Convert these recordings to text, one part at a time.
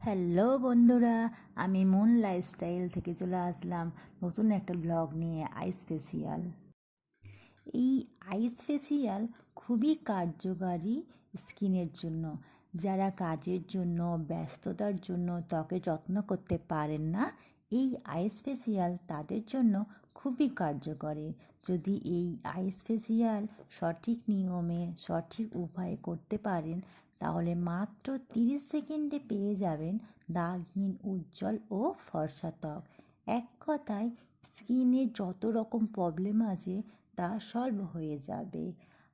Hello বন্ধুরা, আমি moon lifestyle থেকে চলে আসলাম নতুন একটা ব্লগ নিয়ে। আইস ফেসিয়াল। এই আইস ফেসিয়াল খুবই কার্যকারী স্কিনের জন্য। যারা কাজের জন্য, ব্যস্ততার জন্য ত্বকের যত্ন করতে পারেন না, এই আইস ফেসিয়াল তাদের জন্য খুবই কার্যকরী। যদি এই আইস ফেসিয়াল সঠিক নিয়মে, সঠিক উপায়ে করতে পারেন, তাহলে মাত্র 30 সেকেন্ডে পেয়ে যাবেন দাগহীন, উজ্জ্বল ও ফর্সা ত্বক। এক কথায় স্কিনের যত রকম প্রবলেম আছে তা সলভ হয়ে যাবে।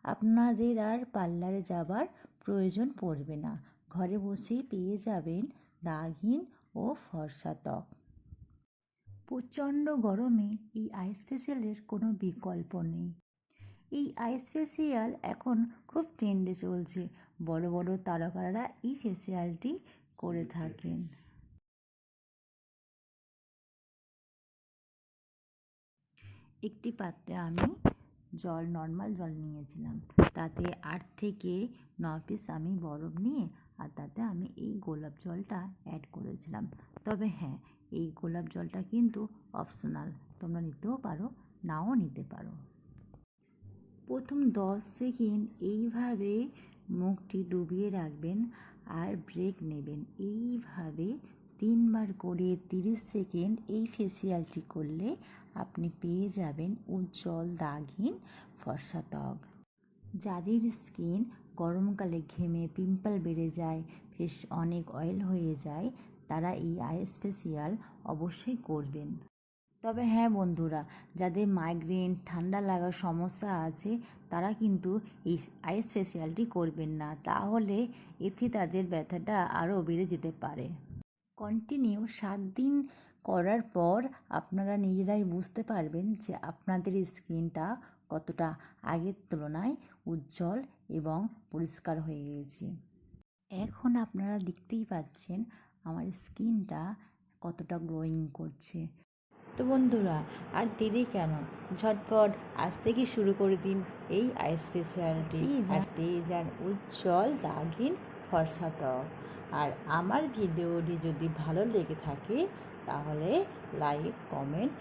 আপনাদের আর পার্লারে যাবার প্রয়োজন পড়বে না। ঘরে বসেই পেয়ে যাবেন দাগহীন ও ফর্সা ত্বক। প্রচণ্ড গরমে এই আইস ফেসিয়ালের কোনো বিকল্প নেই। এই আইস ফেসিয়াল এখন খুব ট্রেন্ডে চলছে। বড় বড় তারকারা এই ফেসিয়ালটি করে থাকেন। একটি পাত্রে আমি নর্মাল জল নিয়েছিলাম। তাতে 8 থেকে 9 পিস আমি বরফ নিয়ে আর তাতে আমি এই গোলাপ জলটা অ্যাড করেছিলাম। তবে হ্যাঁ, এই গোলাপ জলটা কিন্তু অপশনাল, তোমরা নিতেও পারো, নাও নিতে পারো। প্রথম 10 সেকেন্ড এইভাবে মুখটি ডুবিয়ে রাখবেন আর ব্রেক নেবেন। এইভাবে 3 বার করে 30 সেকেন্ড এই ফেসিয়ালটি করলে আপনি পেয়ে যাবেন উজ্জ্বল, দাগহীন, ফর্সা ত্বক। যাদের স্কিন গরমকালে ঘেমে পিম্পল বেড়ে যায়, ফেস অনেক অয়েল হয়ে যায়, তারা এই আইস ফেসিয়াল অবশ্যই করবেন। তবে হ্যাঁ বন্ধুরা, যাদের মাইগ্রেন, ঠান্ডা লাগার সমস্যা আছে, তারা কিন্তু এই আইস ফেসিয়ালটি করবেন না। তাহলে এতে তাদের ব্যথাটা আরও বেড়ে যেতে পারে। কন্টিনিউ 7 দিন করার পর আপনারা নিজেরাই বুঝতে পারবেন যে আপনাদের স্কিনটা কতটা আগের তুলনায় উজ্জ্বল এবং পরিষ্কার হয়ে গেছে। এখন আপনারা দেখতেই পাচ্ছেন আমার স্কিনটা কতটা গ্লোয়িং করছে। তো বন্ধুরা, আর দেরি কেন, ঝটপট আজ থেকে শুরু করে দিন এই আইস ফেসিয়ালটি আর পেয়ে যান উজ্জ্বল, দাগহীন, ফর্সা ত্বক। আর আমার ভিডিওটি যদি ভালো লেগে থাকে তাহলে লাইক, কমেন্ট